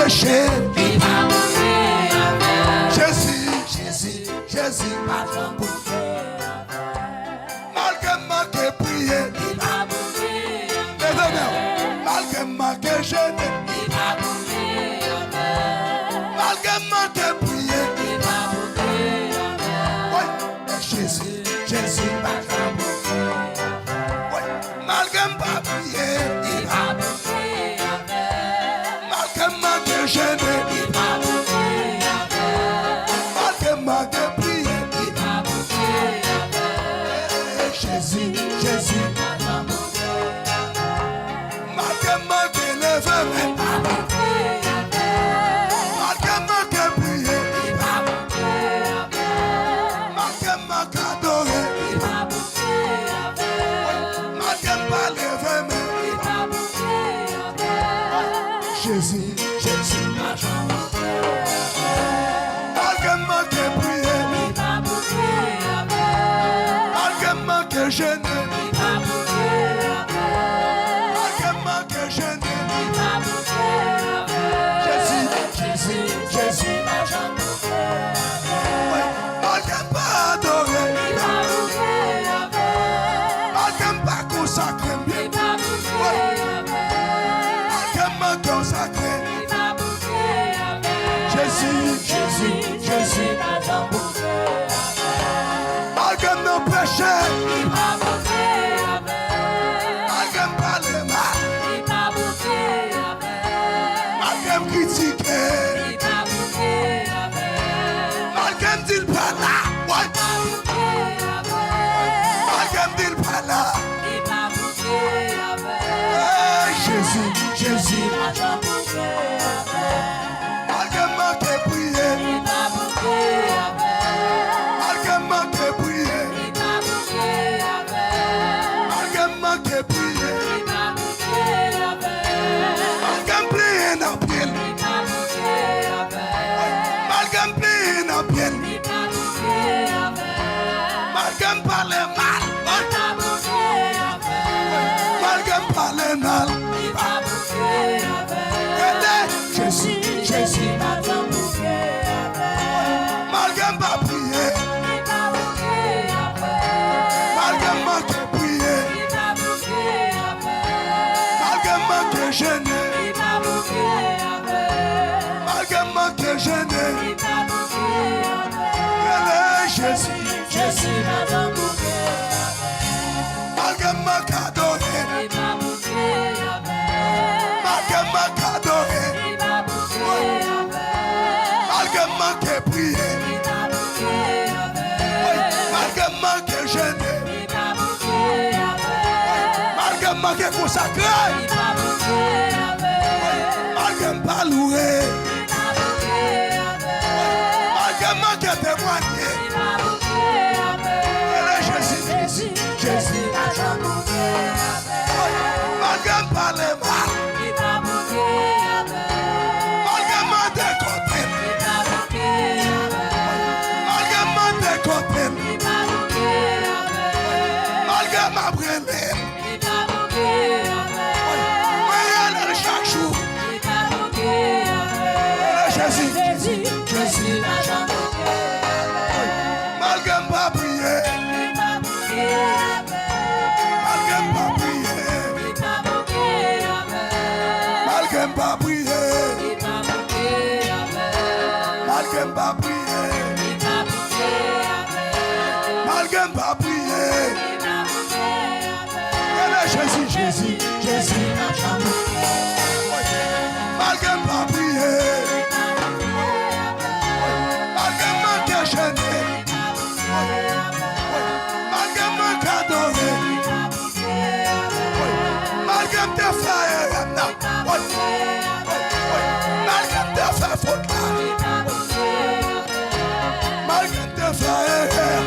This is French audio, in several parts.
péché. Jésus, Jésus, Jésus, malgré manqué prier, malgré manqué jeûner, malgré manqué prier, Jésus, Jésus, malgré pas prier, malgré manqué jeûner, malgré manqué prier, Jésus, Jésus, malgré manqué lever, malgré manqué prier, malgré manqué adorer, malgré pas lever, Jésus, Jésus, malgré manqué prier, malgré manqué jeûner, malgré manqué jeûner, Jésus, Jésus, Jésus, malgré pas adorer, malgré pas consacrer, malgré manqué consacrer, Jésus, Jésus, Jésus, malgré nos péchés, malgré pas le mal, malgré me critiquer, malgré me dire pas là, malgré me dire pas là, Jésus, Jésus, malgré manqué prier, malgré manqué prier, malgré manqué prier, malgré prier dans pied, malgré prier dans pied, malgré parler mal, malgré parler mal, Jésus, Jésus, malgré pas prier, malgré manqué prier, malgré manqué jeûner, malgré manqué jeûner, Jésus, Jésus, malgré manqué adorer, malgré manqué adorer, malgré manqué prier, malgré manqué jeûner, malgré manqué consacrer, malgré pas louer, malgré manqué témoigner, Jésus, Jésus, Jésus, malgré parler mal, malgré manqué côté, malgré manqué côté, malgré ma brûlée, mais chaque jour, Jésus, Jésus, Jésus, malgré pas prier, malgré pas prier, malgré pas prier, malgré pas prier, malgré pas prier, Jésus, Jésus, Jésus, malgré pas prier, malgré manqué jeûner, malgré manqué adorer, malgré te faire malgré te faire faute là, malgré te faire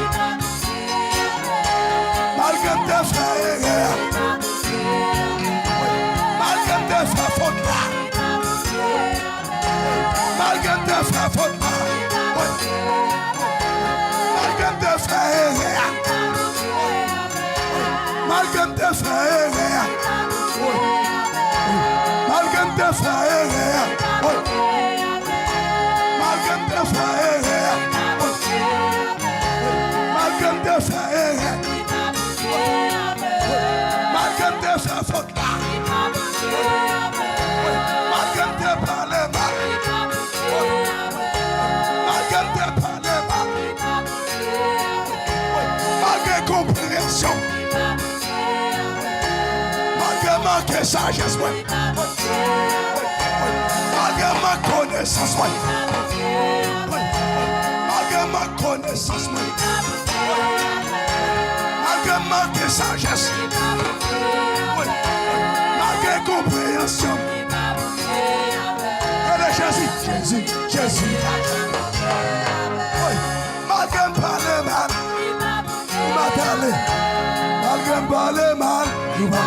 malgré te faire malgré te faire faute là, malgré te faire faute là, malgré te faire malgré te faire malgré te faire sagesse, ouais. Malgré ma connaissance, ouais. Malgré ma connaissance, ouais. Malgré manque de sagesse, ouais. Malgré compréhension. Jésus, Jésus, Jésus. Malgré me parler mal, ou m'a parlé. Malgré me parler mal, ou m'a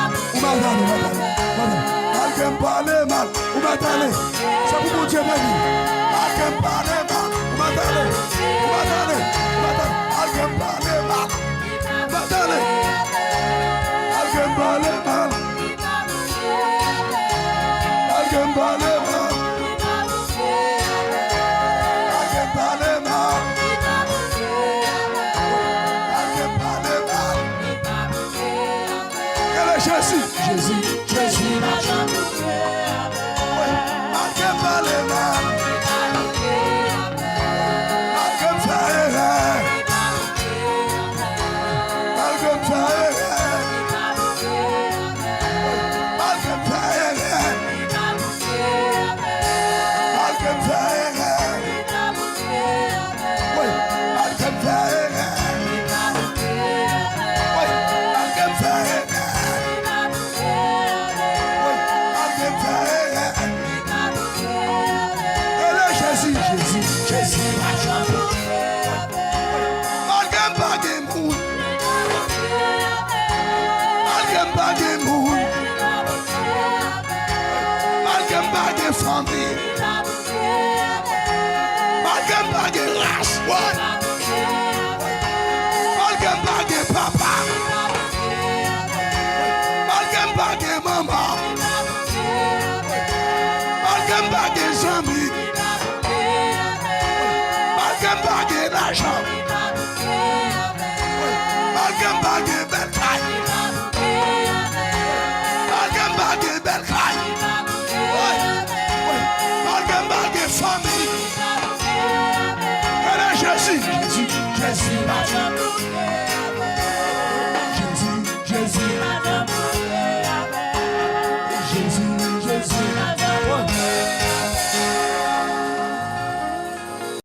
parlé. Malgré me parler mal, ou m'a parlé. C'est pour mon Dieu béni. Malgré me parler mal, ou m'a parlé. Malgré me parler mal, ou m'a parlé. Malgré me parler mal, malgré me parler mal. Jésus, Jésus, Jésus. Malgré parler mal, malgré faire erreur, malgré faire erreur, malgré faire erreur, malgré faire erreur, malgré faire erreur. Famille, malgré pas de race, ouais.